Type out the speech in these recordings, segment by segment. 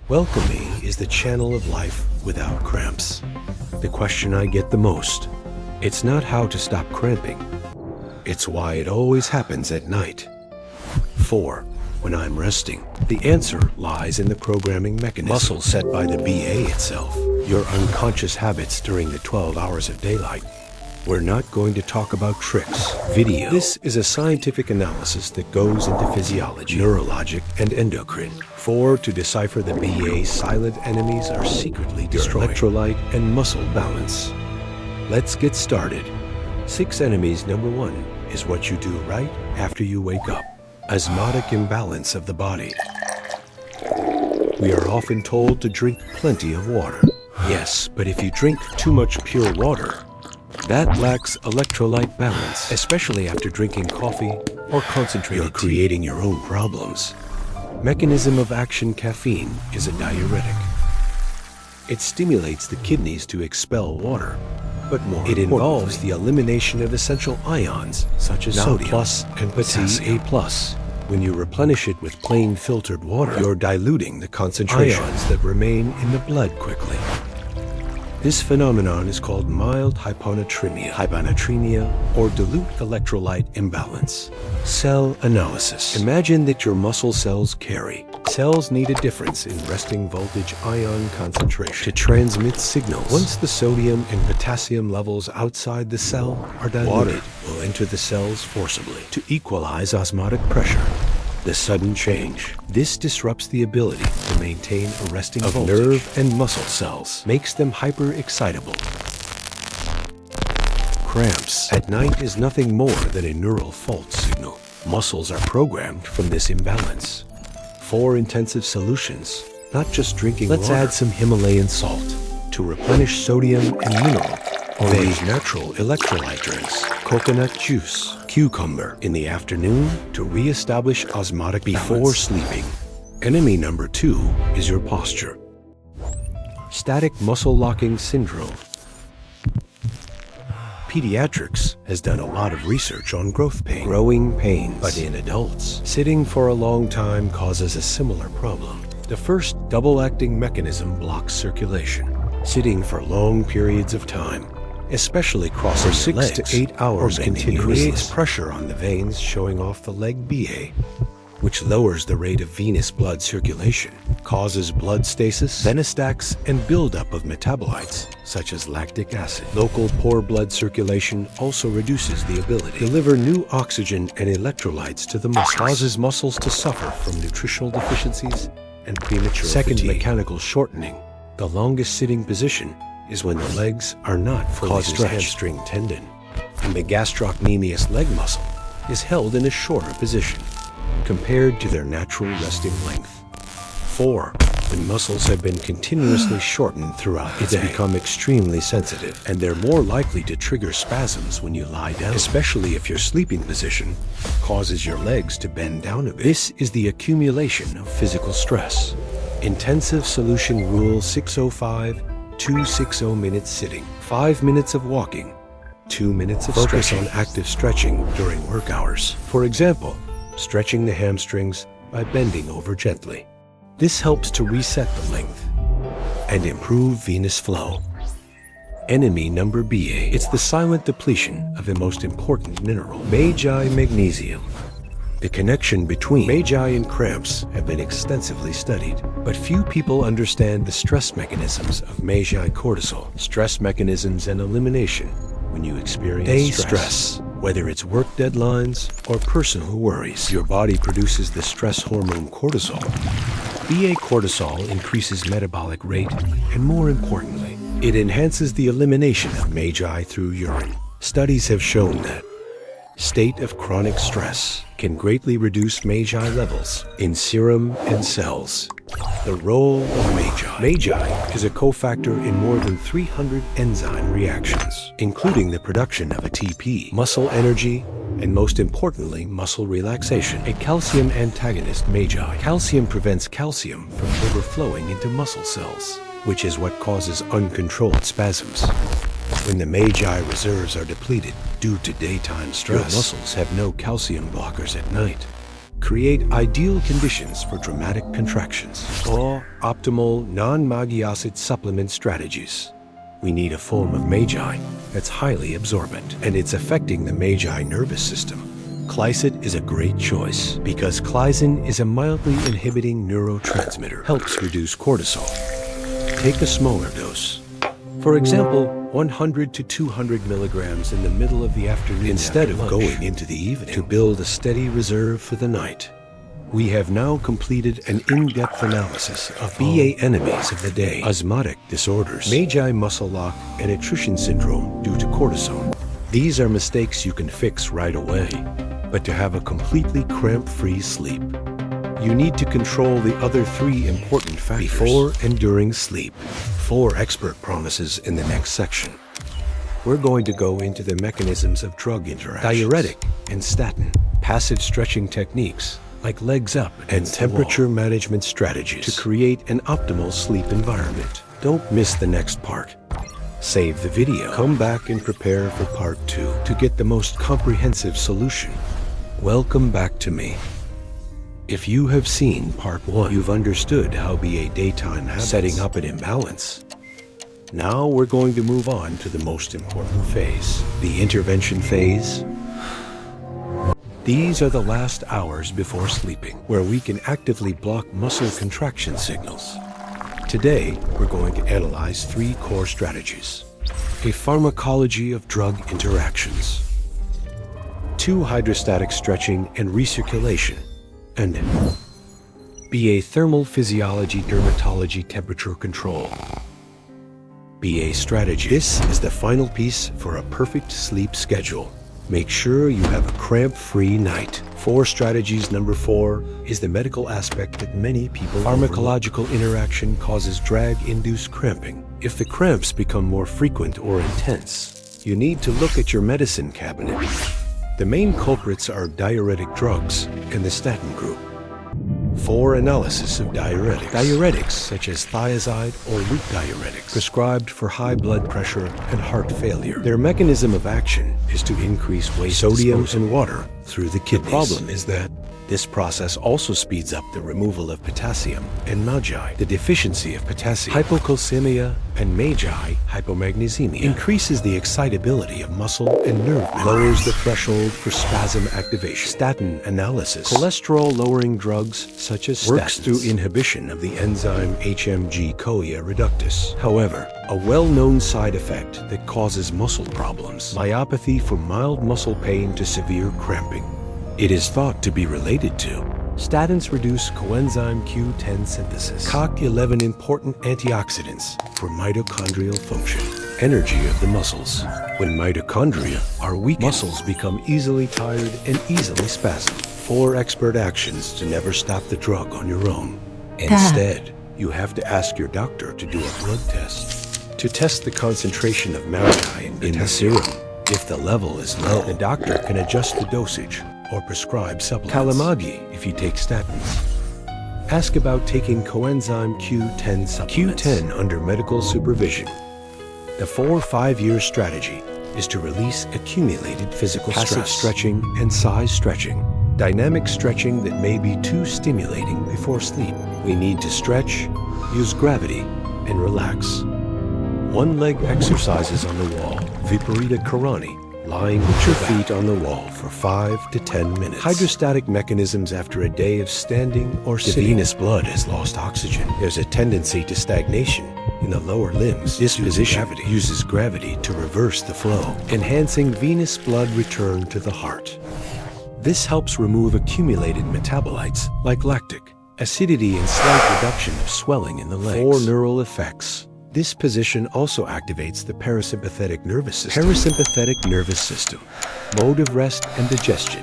Welcoming is the channel of life without cramps. The question I get the most, it's not how to stop cramping. It's why it always happens at night. 4. When I'm resting. The answer lies in the programming mechanism. Muscle set by the BA itself. Your unconscious habits during the 12 hours of daylight. We're not going to talk about tricks, video. This is a scientific analysis that goes into physiology, neurologic, and endocrine. 4. To decipher the BA's silent enemies are secretly destroyed. Your electrolyte and muscle balance. Let's get started. 6 enemies. Number 1 is what you do right after you wake up. Osmotic imbalance of the body. We are often told to drink plenty of water. Yes, but if you drink too much pure water, that lacks electrolyte balance, especially after drinking coffee or concentrated tea. You're creating your own problems. Mechanism of action: caffeine is a diuretic. It stimulates the kidneys to expel water, but more it involves the elimination of essential ions such as sodium plus and potassium. Ca+. When you replenish it with plain filtered water, you're diluting the concentrations that remain in the blood quickly. This phenomenon is called mild hyponatremia, or dilute electrolyte imbalance. Cell analysis. Imagine that your muscle cells carry. Cells need a difference in resting voltage ion concentration to transmit signals. Once the sodium and potassium levels outside the cell are diluted, water will enter the cells forcibly to equalize osmotic pressure. The sudden change. This disrupts the ability to maintain a resting voltage of nerve and muscle cells, makes them hyper-excitable. Cramps at night is nothing more than a neural fault signal. Muscles are programmed from this imbalance. 4 intensive solutions, not just drinking water. Let's add some Himalayan salt to replenish sodium and mineral, or use natural electrolyte drinks, coconut juice, cucumber in the afternoon to re-establish osmotic before sleeping. Enemy number 2 is your posture. Static muscle locking syndrome. Pediatrics has done a lot of research on growing pains, but in adults, sitting for a long time causes a similar problem. The first double-acting mechanism blocks circulation. Sitting for long periods of time, especially crossing your legs, 6 to 8 hours continuously, creates pressure on the veins, showing off the leg BA, which lowers the rate of venous blood circulation, causes blood stasis, venostacks, and buildup of metabolites, such as lactic acid. Local poor blood circulation also reduces the ability to deliver new oxygen and electrolytes to the muscles, causes muscles to suffer from nutritional deficiencies and premature fatigue. Second, mechanical shortening. The longest sitting position is when the legs are not fully stretched. Hamstring tendon, and the gastrocnemius leg muscle is held in a shorter position compared to their natural resting length. 4. When muscles have been continuously shortened throughout the day, it's become extremely sensitive, and they're more likely to trigger spasms when you lie down, especially if your sleeping position causes your legs to bend down a bit. This is the accumulation of physical stress. Intensive solution rule 605. 260 minutes sitting, 5 minutes of walking, 2 minutes of stretching. Focus on active stretching during work hours. For example, stretching the hamstrings by bending over gently. This helps to reset the length and improve venous flow. Enemy number BA. It's the silent depletion of the most important mineral, magnesium. The connection between Magi and cramps have been extensively studied, but few people understand the stress mechanisms of Magi cortisol. Stress mechanisms and elimination when you experience stress. Whether it's work deadlines or personal worries, your body produces the stress hormone cortisol. BA cortisol increases metabolic rate, and more importantly, it enhances the elimination of Magi through urine. Studies have shown that state of chronic stress can greatly reduce Magi levels in serum and cells. The role of Magi is a cofactor in more than 300 enzyme reactions, including the production of ATP, muscle energy, and most importantly, muscle relaxation. A calcium antagonist, Magi. Calcium prevents calcium from overflowing into muscle cells, which is what causes uncontrolled spasms. When the Magi reserves are depleted due to daytime stress, your muscles have no calcium blockers at night. create ideal conditions for dramatic contractions. Or optimal non-MAGI acid supplement strategies. We need a form of Magi that's highly absorbent, and it's affecting the Magi nervous system. Clycid is a great choice because clysin is a mildly inhibiting neurotransmitter, helps reduce cortisol. Take a smaller dose. For example, 100 to 200 milligrams in the middle of the afternoon instead of going into the evening to build a steady reserve for the night. We have now completed an in-depth analysis of BA enemies of the day, osmotic disorders, Magi muscle lock, and attrition syndrome due to cortisone. These are mistakes you can fix right away. But to have a completely cramp-free sleep, you need to control the other 3 important factors before and during sleep. 4 expert promises in the next section. We're going to go into the mechanisms of drug interactions, diuretic and statin, passive stretching techniques like legs up, and temperature management strategies to create an optimal sleep environment. Don't miss the next part. Save the video, come back and prepare for part 2 to get the most comprehensive solution. Welcome back to me. If you have seen part 1, you've understood how BA daytime habits setting up an imbalance. Now we're going to move on to the most important phase, the intervention phase. These are the last hours before sleeping, where we can actively block muscle contraction signals. Today, we're going to analyze 3 core strategies. A pharmacology of drug interactions, 2 hydrostatic stretching and recirculation, and BA thermal physiology dermatology temperature control. BA strategy. This is the final piece for a perfect sleep schedule. Make sure you have a cramp-free night. 4 strategies. Number 4 is the medical aspect that many people Pharmacological interaction causes drug-induced cramping. If the cramps become more frequent or intense, you need to look at your medicine cabinet. The main culprits are diuretic drugs and the statin group. 4 analysis of diuretics. Diuretics such as thiazide or weak diuretics, prescribed for high blood pressure and heart failure. Their mechanism of action is to increase waste sodium disposal and water through the kidneys. The problem is that this process also speeds up the removal of potassium and Magi. The deficiency of potassium, hypocalcemia, and Magi, hypomagnesemia, increases the excitability of muscle and nerve memory, lowers the threshold for spasm activation. Statin analysis. Cholesterol-lowering drugs such as statins works through inhibition of the enzyme HMG-CoA reductase. However, a well-known side effect that causes muscle problems, myopathy from mild muscle pain to severe cramping. It is thought to be related to statins reduce coenzyme Q10 synthesis, COQ11 important antioxidants for mitochondrial function, energy of the muscles. When mitochondria are weak, muscles become easily tired and easily spasm. 4 expert actions to never stop the drug on your own. Instead, you have to ask your doctor to do a blood test to test the concentration of Magi in the serum. If the level is low, the doctor can adjust the dosage or prescribe supplements. Kalamagi if you take statins. Ask about taking coenzyme Q10 supplements. Q10 under medical supervision. The 4-5-year strategy is to release accumulated physical passive stretching and size stretching. Dynamic stretching that may be too stimulating before sleep. We need to stretch, use gravity, and relax. 1-leg exercises on the wall. Viparita Karani. Lying with your feet on the wall for 5 to 10 minutes. Hydrostatic mechanisms after a day of standing or sitting. The venous blood has lost oxygen. There's a tendency to stagnation in the lower limbs. This position uses gravity to reverse the flow, enhancing venous blood return to the heart. This helps remove accumulated metabolites like lactic, acidity, and slight reduction of swelling in the legs. 4 neural effects. This position also activates the parasympathetic nervous system. Parasympathetic nervous system, mode of rest and digestion,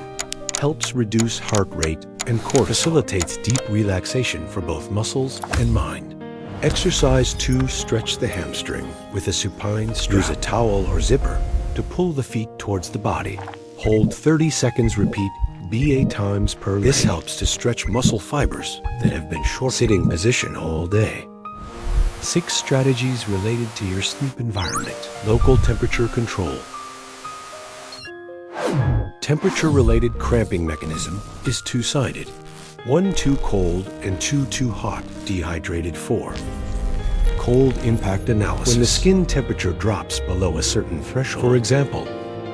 helps reduce heart rate and cortisol, facilitates deep relaxation for both muscles and mind. Exercise 2, stretch the hamstring with a supine strap. Use a towel or zipper to pull the feet towards the body. Hold 30 seconds, repeat BA times per leg. This helps to stretch muscle fibers that have been short sitting position all day. 6 strategies related to your sleep environment. Local temperature control. temperature-related cramping mechanism is two-sided. 1 too cold and 2 too hot, dehydrated 4. Cold impact analysis. When the skin temperature drops below a certain threshold, for example,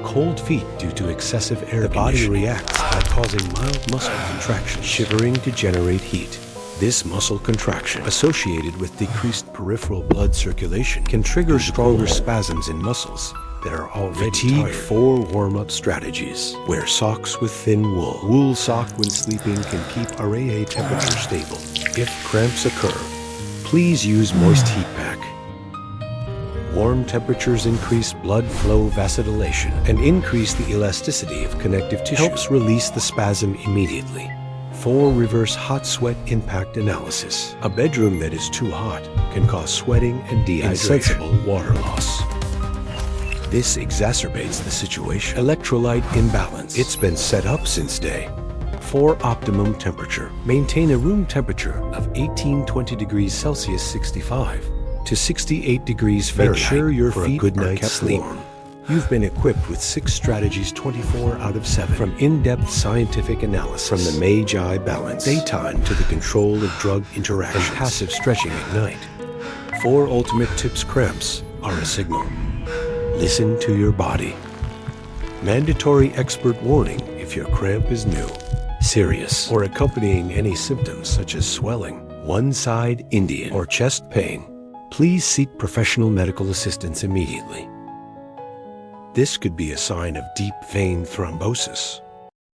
cold feet due to excessive air, the body reacts by causing mild muscle contraction, shivering to generate heat. This muscle contraction, associated with decreased peripheral blood circulation, can trigger stronger spasms in muscles that are already tired. 4 warm-up strategies. Wear socks with thin wool. Wool sock when sleeping can keep RAA temperature stable. If cramps occur, please use moist heat pack. Warm temperatures increase blood flow vasodilation and increase the elasticity of connective tissue. Helps release the spasm immediately. 4 reverse hot sweat impact analysis. A bedroom that is too hot can cause sweating and dehydration. Insensible water loss. This exacerbates the situation. Electrolyte imbalance. It's been set up since day. For optimum temperature, maintain a room temperature of 18-20 degrees Celsius 65 to 68 degrees Fahrenheit. Make sure your feet are kept sleep. Warm. You've been equipped with 6 strategies 24 out of 7 from in-depth scientific analysis. From the Magi balance, daytime to the control of drug interactions, and passive stretching at night. 4 ultimate tips. Cramps are a signal. Listen to your body. Mandatory expert warning if your cramp is new, serious, or accompanying any symptoms such as swelling, one-side Indian, or chest pain. Please seek professional medical assistance immediately. This could be a sign of deep vein thrombosis.